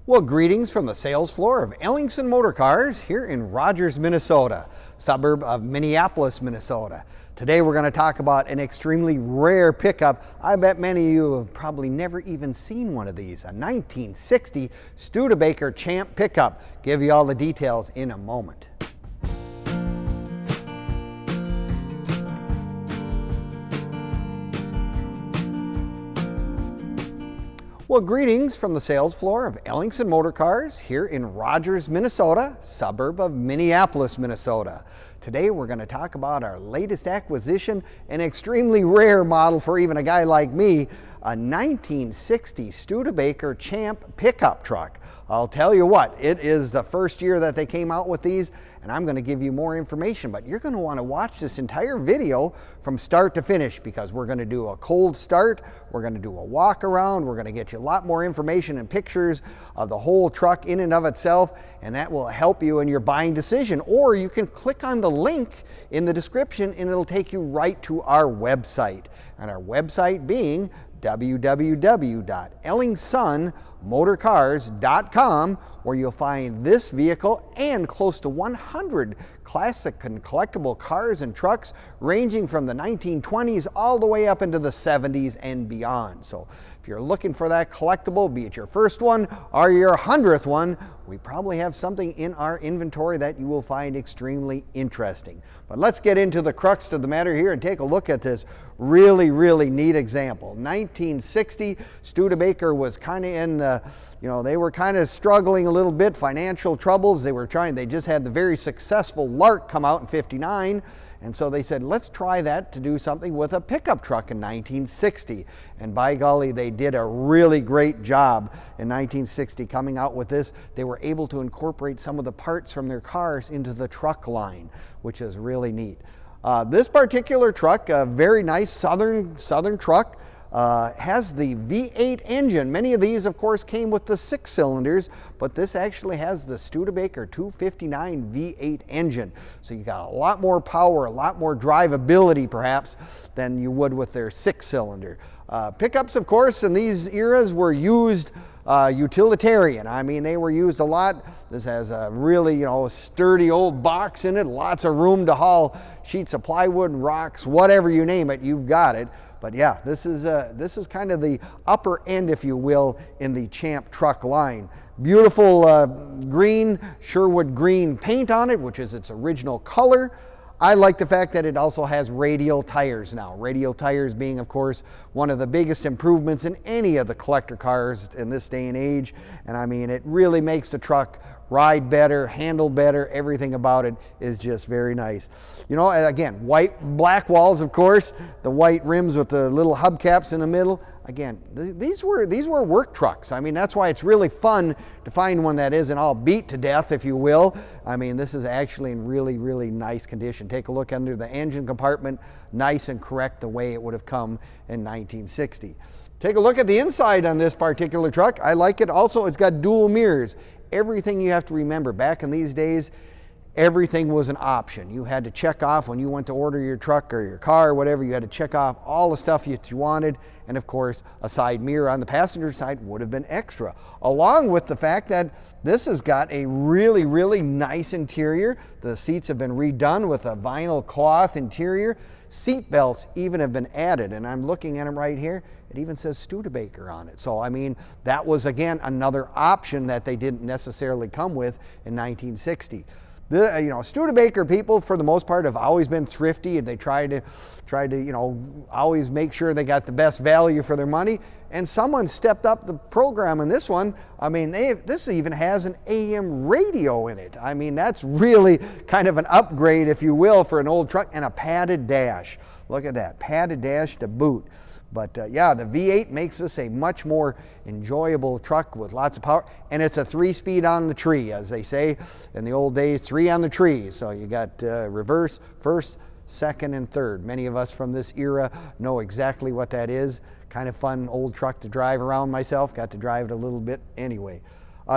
Well, greetings from the sales floor of Ellingson Motorcars here in Rogers, Minnesota, suburb of Minneapolis, Minnesota. Today we're going to talk about an extremely rare pickup. I bet many of you have probably never even seen one of these, a 1960 Studebaker Champ Pickup. Give you all the details in a moment. Well, greetings from the sales floor of Ellingson Motorcars here in Rogers, Minnesota, suburb of Minneapolis, Minnesota. Today we're going to talk about our latest acquisition, an extremely rare model for even a guy like me, a 1960 Studebaker Champ Pickup truck. I'll tell you what, it is the first year that they came out with these, and I'm going to give you more information, but you're going to want to watch this entire video from start to finish because we're going to do a cold start, we're going to do a walk around, we're going to get you a lot more information and pictures of the whole truck in and of itself, and that will help you in your buying decision. Or you can click on the link in the description and it'll take you right to our website, and our website being www.ellingsonmotorcars.com, where you'll find this vehicle and close to 100 classic and collectible cars and trucks ranging from the 1920s all the way up into the 70s and beyond. So if you're looking for that collectible, be it your first one or your 100th one, we probably have something in our inventory that you will find extremely interesting. But let's get into the crux of the matter here and take a look at this really neat example. 1960, Studebaker was kind of in the, they were kind of struggling a little bit, financial troubles. They just had the very successful Lark come out in '59. And so they said, let's try that to do something with a pickup truck in 1960. And by golly, they did a really great job in 1960 coming out with this. They were able to incorporate some of the parts from their cars into the truck line, which is really neat. This particular truck, a very nice southern truck, has the V8 engine. Many of these, of course, came with the 6 cylinders, but this actually has the Studebaker 259 V8 engine. So you got a lot more power, a lot more drivability, perhaps, than you would with their 6-cylinder. Pickups, of course, in these eras were used utilitarian. I mean, they were used a lot. This has a really, sturdy old box in it, lots of room to haul sheets of plywood, rocks, whatever you name it, you've got it. But yeah, this is kind of the upper end, if you will, in the Champ truck line. Beautiful green, Sherwood Green paint on it, which is its original color. I like the fact that it also has radial tires now. Radial tires being, of course, one of the biggest improvements in any of the collector cars in this day and age. And I mean, it really makes the truck ride better, handle better, everything about it is just very nice. Again, black walls, of course, the white rims with the little hubcaps in the middle. Again, these were work trucks. I mean, that's why it's really fun to find one that isn't all beat to death, if you will. I mean, this is actually in really nice condition. Take a look under the engine compartment, nice and correct the way it would have come in 1960. Take a look at the inside on this particular truck. I like it. Also, it's got dual mirrors. Everything you have to remember, back in these days, everything was an option. You had to check off when you went to order your truck or your car or whatever, you had to check off all the stuff that you wanted. And of course, a side mirror on the passenger side would have been extra, along with the fact that this has got a really nice interior. The seats have been redone with a vinyl cloth interior. Seat belts even have been added, and I'm looking at them right here. It even says Studebaker on it. So I mean, that was again another option that they didn't necessarily come with in 1960. The Studebaker people, for the most part, have always been thrifty, and they try to always make sure they got the best value for their money. And someone stepped up the program in this one. I mean, this even has an AM radio in it. I mean, that's really kind of an upgrade, if you will, for an old truck, and a padded dash. Look at that, padded dash to boot. But yeah, the V8 makes this a much more enjoyable truck with lots of power, and it's a 3-speed on the tree, as they say in the old days, 3 on the tree. So you got reverse, first, second, and third. Many of us from this era know exactly what that is. Kind of fun old truck to drive around myself. Got to drive it a little bit anyway.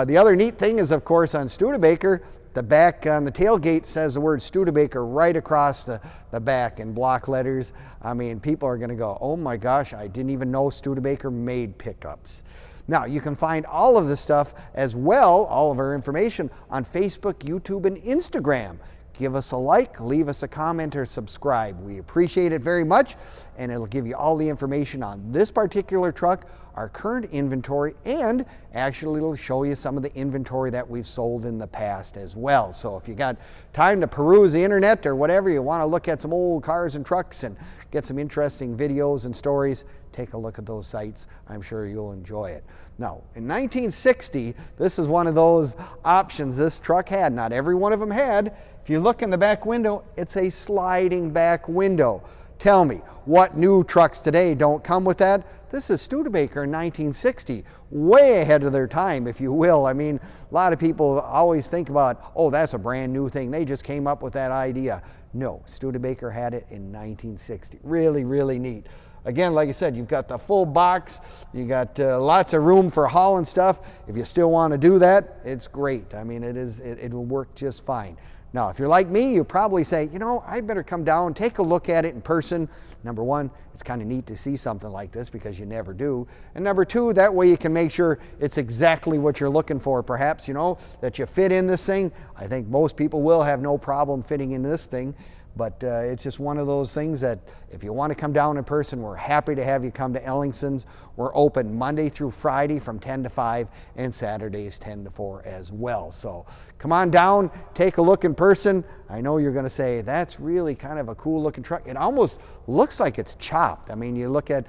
The other neat thing is, of course, on Studebaker, the back on the tailgate says the word Studebaker right across the back in block letters. I mean, people are going to go, oh my gosh, I didn't even know Studebaker made pickups. Now, you can find all of this stuff as well, all of our information, on Facebook, YouTube, and Instagram. Give us a like, leave us a comment, or subscribe. We appreciate it very much, and it'll give you all the information on this particular truck, our current inventory, and actually it'll show you some of the inventory that we've sold in the past as well. So if you got time to peruse the internet or whatever, you want to look at some old cars and trucks and get some interesting videos and stories, take a look at those sites. I'm sure you'll enjoy it. Now, in 1960, this is one of those options this truck had. Not every one of them had. If you look in the back window, it's a sliding back window. Tell me, what new trucks today don't come with that? This is Studebaker in 1960, way ahead of their time, if you will. I mean, a lot of people always think about, oh, that's a brand new thing. They just came up with that idea. No, Studebaker had it in 1960. Really, really neat. Again, like I said, you've got the full box. You got lots of room for hauling stuff. If you still want to do that, it's great. I mean, it'll work just fine. Now, if you're like me, you probably say, you know, I better come down, take a look at it in person. Number one, it's kind of neat to see something like this because you never do. And number two, that way you can make sure it's exactly what you're looking for. Perhaps, you know, that you fit in this thing. I think most people will have no problem fitting in this thing. But it's just one of those things that if you want to come down in person, we're happy to have you come to Ellingson's. We're open Monday through Friday from 10 to 5 and Saturdays 10 to 4 as well. So come on down, take a look in person. I know you're going to say, that's really kind of a cool looking truck. It almost looks like it's chopped. I mean, you look at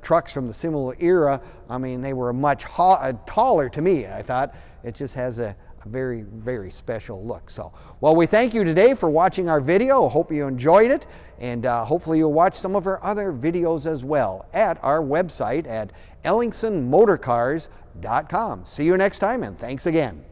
trucks from the similar era. I mean, they were much taller to me. I thought it just has a very, very special look. So, well, we thank you today for watching our video. Hope you enjoyed it, and hopefully you'll watch some of our other videos as well at our website at ellingsonmotorcars.com. See you next time, and thanks again.